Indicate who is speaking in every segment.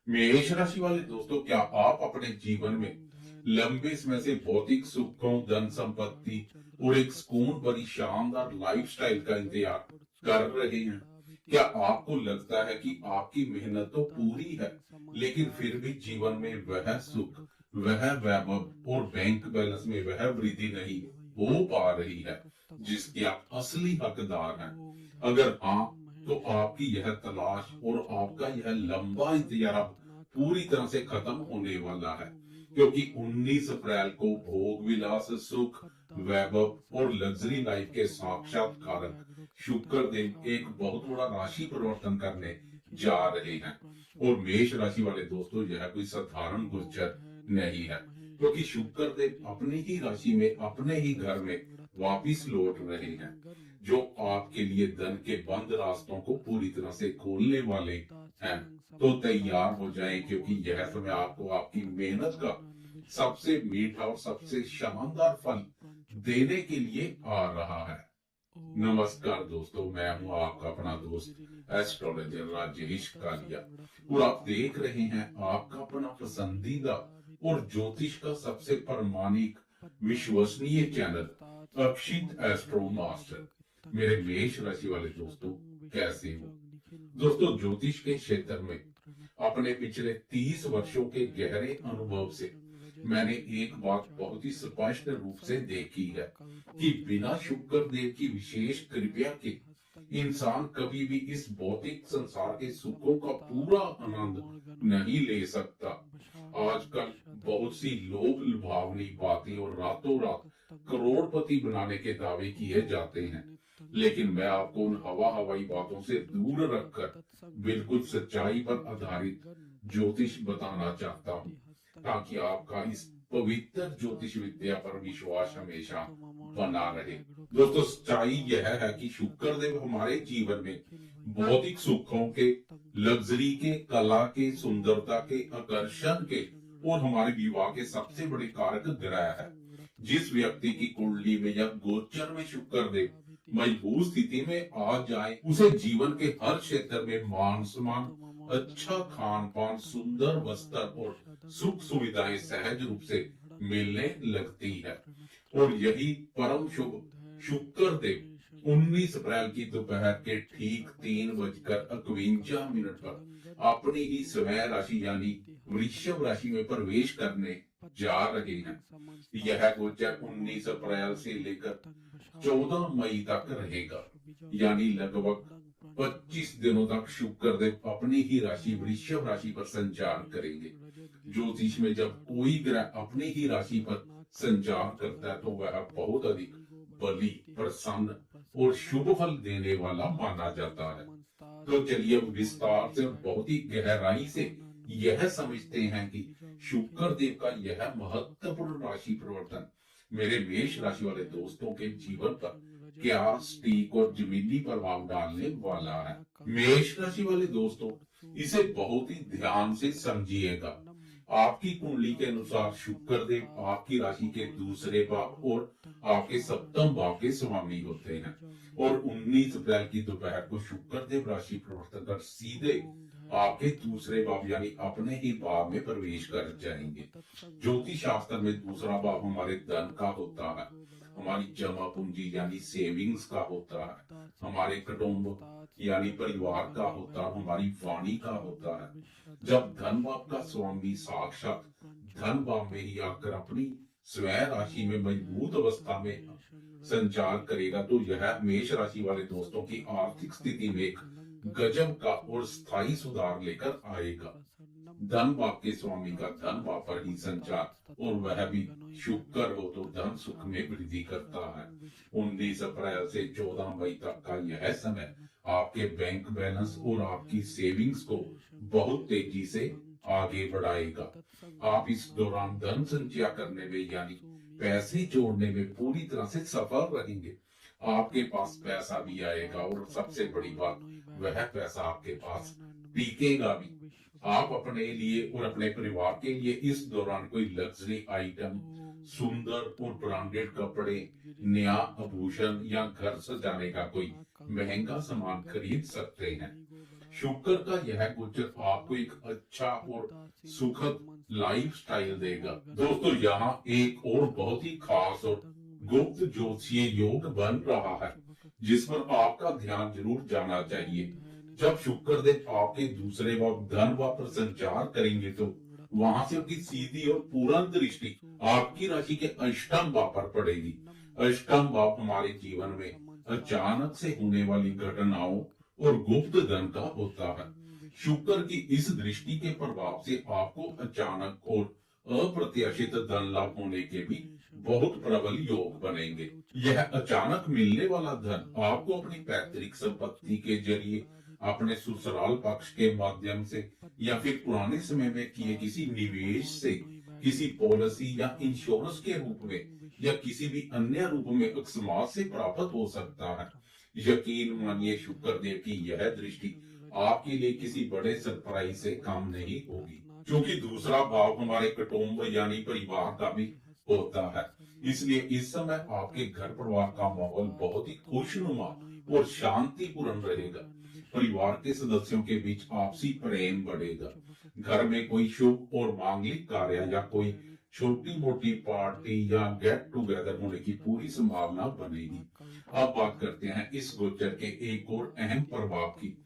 Speaker 1: मेष राशि वाले दोस्तों, क्या आप अपने जीवन में लंबे समय से भौतिक सुखों, धन संपत्ति और एक सुकून भरी शानदार लाइफस्टाइल का इंतजार कर रहे हैं? क्या आपको लगता है कि आपकी मेहनत तो पूरी है, लेकिन फिर भी जीवन में वह सुख, वह वैभव और बैंक बैलेंस में वह वृद्धि नहीं हो पा रही है जिसके आप असली हकदार हैं? अगर हाँ, तो आपकी यह तलाश और आपका यह लंबा इंतजार अब पूरी तरह से खत्म होने वाला है, क्योंकि 19 अप्रैल को भोग विलास, सुख, वैभव और लग्जरी लाइफ के साक्षात कारक शुक्र देव एक बहुत बड़ा राशि परिवर्तन करने जा रहे हैं। और मेष राशि वाले दोस्तों, यह कोई साधारण गोचर नहीं है, क्योंकि शुक्र देव अपनी ही राशि में, अपने ही घर में वापिस लौट रहे हैं, जो आपके लिए धन के बंद रास्तों को पूरी तरह से खोलने वाले हैं। तो तैयार हो जाएं, क्योंकि यह समय आपको आपकी मेहनत का सबसे मीठा और सबसे शानदार फल देने के लिए आ रहा है। नमस्कार दोस्तों, मैं हूं आपका अपना दोस्त एस्ट्रोलॉजर राजेश कालिया, और आप देख रहे हैं आपका अपना पसंदीदा और ज्योतिष का सबसे प्रामाणिक, विश्वसनीय चैनल अक्षित एस्ट्रो मास्टर। मेरे मेष राशि वाले दोस्तों, कैसे हो दोस्तों? ज्योतिष के क्षेत्र में अपने पिछले 30 वर्षों के गहरे अनुभव से मैंने एक बात बहुत ही स्पष्ट रूप से देखी है कि बिना शुक्र देव की विशेष कृपा के इंसान कभी भी इस भौतिक संसार के सुखों का पूरा आनंद नहीं ले सकता। आजकल बहुत सी लोभ लुभावनी बातें और रातों रात करोड़पति बनाने के दावे किए जाते हैं, लेकिन मैं आपको उन हवाई बातों से दूर रखकर बिल्कुल सच्चाई पर आधारित ज्योतिष बताना चाहता हूँ, ताकि आपका इस पवित्र ज्योतिष विद्या पर विश्वास हमेशा बना रहे। दोस्तों, सच्चाई यह है कि शुक्रदेव हमारे जीवन में भौतिक सुखों के, लग्जरी के, कला के, सुंदरता के, आकर्षण के और हमारे विवाह के सबसे बड़े कारक ग्रह है। जिस व्यक्ति की कुंडली में या गोचर में शुक्रदेव मजबूत स्थिति में आ जाए, उसे जीवन के हर क्षेत्र में मान सम्मान, अच्छा खान पान, सुंदर वस्त्र और सुख सुविधाएं सहज रूप से मिलने लगती है। और यही परम शुभ शुक्र देव 19 अप्रैल की दोपहर के ठीक 3:51 पर अपनी ही स्वयं राशि यानी वृषभ राशि में प्रवेश करने जा रहे हैं। यह गोचर 19 अप्रैल से लेकर 14 मई तक रहेगा, यानी लगभग 25 दिनों तक शुक्रदेव अपनी ही राशि वृषभ राशि पर संचार करेंगे। ज्योतिष में जब कोई ग्रह अपनी ही राशि पर संचार करता है, तो वह बहुत अधिक बली, प्रसन्न और शुभ फल देने वाला माना जाता है। तो चलिए अब विस्तार से और बहुत ही गहराई से यह समझते हैं कि शुक्र देव का यह महत्वपूर्ण राशि परिवर्तन मेरे मेष राशि वाले दोस्तों के जीवन पर क्या स्टीक और जमीनी प्रभाव डालने वाला है। मेष राशि वाले दोस्तों, इसे बहुत ही ध्यान से समझिएगा। आपकी कुंडली के अनुसार शुक्र देव आपकी राशि के दूसरे भाव और आपके सप्तम भाव के स्वामी होते हैं, और 19 अप्रैल की दोपहर को शुक्र देव राशि परिवर्तन कर सीधे आपके दूसरे भाव यानी अपने ही भाव में प्रवेश कर जाएंगे। ज्योतिष शास्त्र में दूसरा भाव हमारे धन का होता है, हमारी जमा पूंजी यानी सेविंग्स का होता है, हमारे कुटुंब यानी परिवार का होता है, हमारी वाणी का होता है। जब धन भाव का स्वामी साक्षात धन भाव में ही आकर अपनी स्वयं राशि में मजबूत अवस्था में संचार करेगा, तो यह मेष राशि वाले दोस्तों की आर्थिक स्थिति में एक गजब का और स्थायी सुधार लेकर आएगा। धन भाव के स्वामी का धन भाव पर ही संचार, और वह भी शुक्र हो, तो धन सुख में वृद्धि करता है। 19 अप्रैल से 14 मई तक का यह समय आपके बैंक बैलेंस और आपकी सेविंग्स को बहुत तेजी से आगे बढ़ाएगा। आप इस दौरान धन संचय करने में यानी पैसे जोड़ने में पूरी तरह से सफल रहेंगे। आपके पास पैसा भी आएगा, और सबसे बड़ी बात, वह पैसा आपके पास टिकेगा भी। आप अपने लिए और अपने परिवार के लिए इस दौरान कोई लग्जरी आइटम, सुंदर और ब्रांडेड कपड़े, नया आभूषण या घर सजाने का कोई महंगा सामान खरीद सकते हैं। शुक्र का यह गोचर आपको एक अच्छा और सुखद लाइफ स्टाइल देगा। दोस्तों यहाँ एक और बहुत ही खास और गुप्त ज्योतिषीय योग बन रहा है जिस पर आपका ध्यान जरूर जाना चाहिए। जब शुक्रदेव आपके दूसरे भाव धन भाव पर संचार करेंगे तो वहां से उनकी सीधी और पूर्ण दृष्टि आपकी राशि के अष्टम भाव पर पड़ेगी। अष्टम भाव हमारे जीवन में अचानक से होने वाली घटनाओं और गुप्त धन का होता है। शुक्र की इस दृष्टि के प्रभाव से आपको अचानक और अप्रत्याशित धन लाभ होने के भी बहुत प्रबल योग बनेंगे। यह अचानक मिलने वाला धन आपको अपनी पैतृक संपत्ति के जरिए, अपने ससुराल पक्ष के माध्यम से या फिर पुराने समय में किए किसी निवेश से, किसी पॉलिसी या इंश्योरेंस के रूप में या किसी भी अन्य रूप में अकस्मात से प्राप्त हो सकता है। यकीन मानिए शुक्र देव की यह दृष्टि आपके लिए किसी बड़े सरप्राइज से कम नहीं होगी, क्योंकि दूसरा भाव हमारे कुटुंब यानी परिवार का भी होता है। इसलिए इस समय आपके घर परिवार का माहौल बहुत ही खुशनुमा और शांतिपूर्ण रहेगा। परिवार के सदस्यों के बीच आपसी प्रेम बढ़ेगा। घर में कोई शुभ और मांगलिक कार्य या कोई छोटी मोटी पार्टी या गेट टुगेदर होने की पूरी संभावना बनेगी। अब बात करते हैं इस गोचर के एक और अहम प्रभाव की।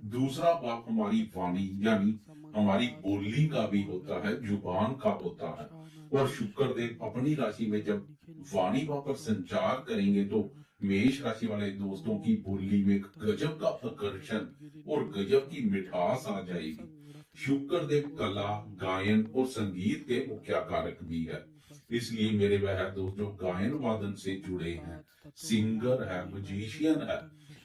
Speaker 1: दूसरा भाव हमारी वाणी यानी हमारी बोली का भी होता है, जुबान का होता है। और शुक्र देव अपनी राशि में जब वाणी भाव पर संचार करेंगे तो मेष राशि वाले दोस्तों की बोली में गजब का आकर्षण और गजब की मिठास आ जाएगी। शुक्र देव कला, गायन और संगीत के मुख्य कारक भी है। इसलिए मेरे वह दोस्त जो गायन वादन से जुड़े हैं, सिंगर है, म्यूजिशियन है,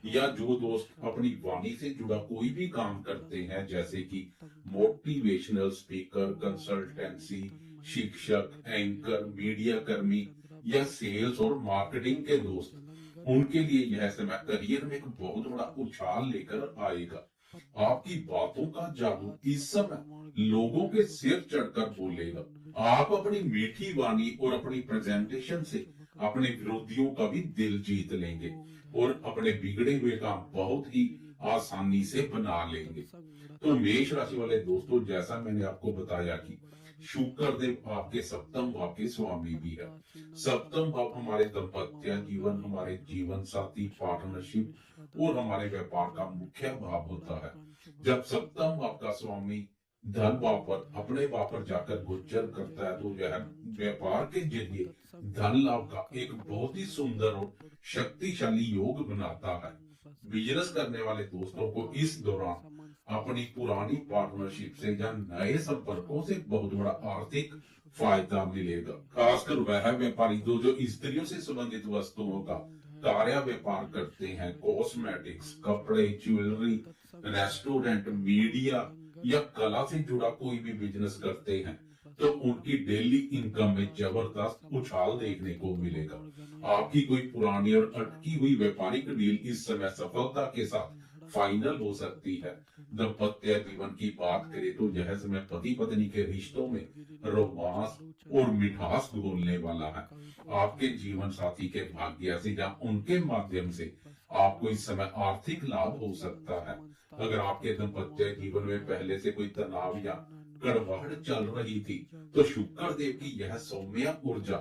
Speaker 1: या जो दोस्त अपनी वाणी से जुड़ा कोई भी काम करते हैं जैसे कि मोटिवेशनल स्पीकर, कंसल्टेंसी, शिक्षक, एंकर, मीडिया कर्मी या सेल्स और मार्केटिंग के दोस्त, उनके लिए यह समय करियर में एक बहुत बड़ा उछाल लेकर आएगा। आपकी बातों का जादू इस समय लोगों के सिर चढ़कर बोलेगा। आप अपनी मीठी वाणी और अपनी प्रेजेंटेशन से अपने विरोधियों का भी दिल जीत लेंगे और अपने बिगड़े हुए काम बहुत ही आसानी से बना लेंगे। तो मेष राशि वाले दोस्तों, जैसा मैंने आपको बताया कि शुक्र देव आपके सप्तम भाव के स्वामी भी है। सप्तम भाव हमारे दाम्पत्य जीवन, हमारे जीवन साथी, पार्टनरशिप और हमारे व्यापार का मुख्य भाव होता है। जब सप्तम भाव का स्वामी धन भाव पर अपने भाव पर जाकर गोचर करता है तो यह व्यापार के जरिए धन लाभ का एक बहुत ही सुंदर और शक्तिशाली योग बनाता है। बिजनेस करने वाले दोस्तों को इस दौरान अपनी पुरानी पार्टनरशिप से या नए संपर्कों से बहुत बड़ा आर्थिक फायदा मिलेगा। खासकर वह व्यापारी जो स्त्रियों से संबंधित वस्तुओं का कार्य व्यापार करते हैं, कॉस्मेटिक्स, कपड़े, ज्वेलरी, रेस्टोरेंट, मीडिया या कला से जुड़ा कोई भी बिजनेस करते हैं तो उनकी डेली इनकम में जबरदस्त उछाल देखने को मिलेगा। आपकी कोई पुरानी और अटकी हुई व्यापारिक डील इस समय सफलता के साथ फाइनल हो सकती है। दाम्पत्य जीवन की बात करें तो यह समय पति पत्नी के रिश्तों में रोमांस और मिठास घोलने वाला है। आपके जीवन साथी के भाग्य से या उनके माध्यम से आपको इस समय आर्थिक लाभ हो सकता है। अगर आपके दाम्पत्य जीवन में पहले से कोई तनाव या कड़वाहट चल रही थी तो शुक्र देव की यह सौम्य ऊर्जा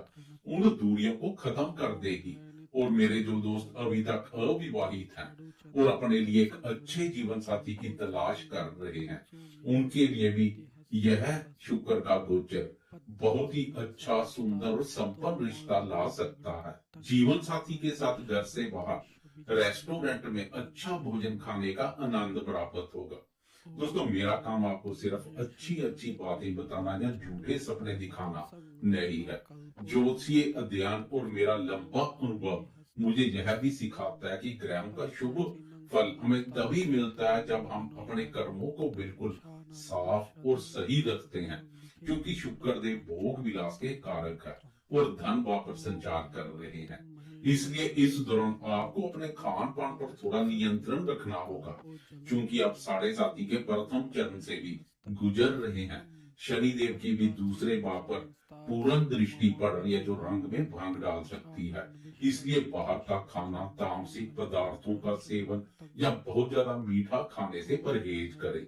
Speaker 1: उन दूरियों को खत्म कर देगी। और मेरे जो दोस्त अभी तक अविवाहित हैं और अपने लिए एक अच्छे जीवन साथी की तलाश कर रहे हैं, उनके लिए भी यह शुक्र का गोचर बहुत ही अच्छा, सुंदर और संपन्न रिश्ता ला सकता है। जीवन साथी के साथ घर से बाहर रेस्टोरेंट में अच्छा भोजन खाने का आनंद प्राप्त होगा। दोस्तों, मेरा काम आपको सिर्फ अच्छी अच्छी बातें बताना या झूठे सपने दिखाना नहीं है। ज्योतिषीय अध्ययन और मेरा लंबा अनुभव मुझे यह भी सिखाता है कि ग्रहों का शुभ फल हमें तभी मिलता है जब हम अपने कर्मों को बिल्कुल साफ और सही रखते हैं, क्योंकि शुक्र देव भोग विलास के कारक है और धन भाव पर संचार कर रहे हैं। इसलिए इस दौरान आपको अपने खान पान पर थोड़ा नियंत्रण रखना होगा, क्योंकि आप साढ़े साथी के प्रथम चरण से भी गुजर रहे हैं। शनि देव की भी दूसरे भाव पर पूर्ण दृष्टि पड़ रही है जो रंग में भंग डाल सकती है। इसलिए बाहर का खाना, तामसिक पदार्थों का सेवन या बहुत ज्यादा मीठा खाने से परहेज करें,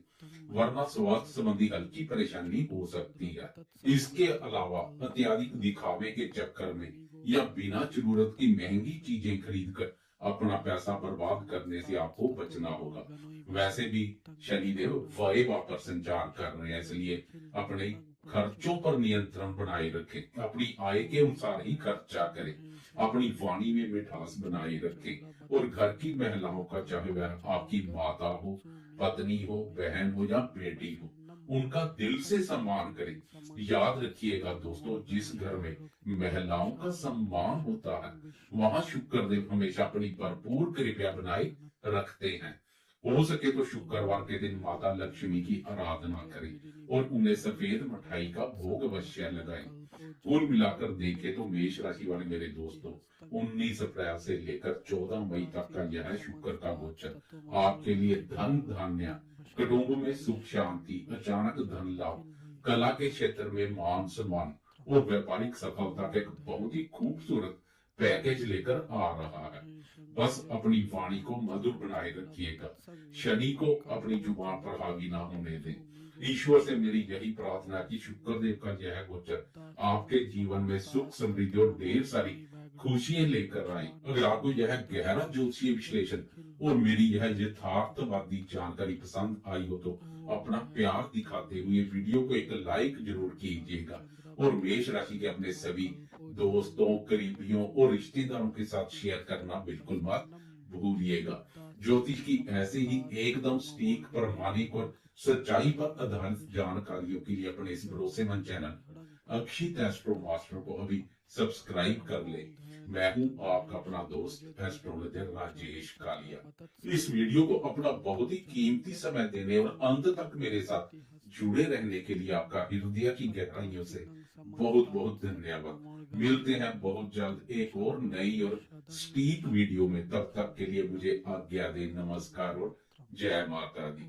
Speaker 1: वरना स्वास्थ्य संबंधी हल्की परेशानी हो सकती है। इसके अलावा अत्यधिक दिखावे के चक्कर में या बिना जरूरत की महंगी चीजें खरीद कर अपना पैसा बर्बाद करने से आपको बचना होगा। वैसे भी शनिदेव वायवा पर संचार कर रहे हैं, इसलिए अपने खर्चों पर नियंत्रण बनाए रखें, अपनी आय के अनुसार ही खर्चा करें, अपनी वाणी में मिठास बनाए रखें और घर की महिलाओं का, चाहे वह आपकी माता हो, पत्नी हो, बहन हो या बेटी हो, उनका दिल से सम्मान करें। याद रखिएगा दोस्तों, जिस घर में महिलाओं का सम्मान होता है वहां शुक्रदेव हमेशा अपनी भरपूर कृपया बनाए रखते हैं। हो सके तो शुक्रवार के दिन माता लक्ष्मी की आराधना करें और उन्हें सफेद मिठाई का भोग अवश्य लगाएं। कुल मिलाकर देखें तो मेष राशि वाले मेरे दोस्तों, 19 अप्रैल से लेकर 14 मई तक का यह शुक्र का गोचर आपके लिए धन धान्य, कुटुंब में सुख शांति, अचानक धन लाभ, कला के क्षेत्र में मान सम्मान और व्यापारिक सफलता का एक बहुत ही खूबसूरत पैकेज लेकर आ रहा है। बस अपनी वाणी को मधुर बनाए रखिएगा, शनि को अपनी जुबान पर हावी ना होने दें। ईश्वर से मेरी यही प्रार्थना कि शुक्रदेव का यह गोचर आपके जीवन में सुख समृद्धि और ढेर सारी खुशियां लेकर आए। अगर आपको यह गहरा ज्योतिषीय विश्लेषण और मेरी यह यथार्थवादी जानकारी पसंद आई हो तो अपना प्यार दिखाते हुए वीडियो को एक लाइक जरूर कीजिएगा और मेष राशि के अपने सभी दोस्तों, करीबियों और रिश्तेदारों के साथ शेयर करना बिल्कुल मत भूलिएगा। ज्योतिष की ऐसे ही एकदम सटीक, प्रामाणिक और सच्चाई पर आधारित जानकारियों के लिए अपने इस भरोसेमंद चैनल अक्षित एस्ट्रो मास्टर को अभी सब्सक्राइब कर ले। मैं हूं आपका अपना दोस्त एस्ट्रोलॉजर राजेश कालिया। इस वीडियो को अपना बहुत ही कीमती समय देने और अंत तक मेरे साथ जुड़े रहने के लिए आपका हृदय की गहराइयों से बहुत बहुत धन्यवाद। मिलते हैं बहुत जल्द एक और नई और सटीक वीडियो में। तब तक के लिए मुझे आज्ञा दे। नमस्कार और जय माता दी।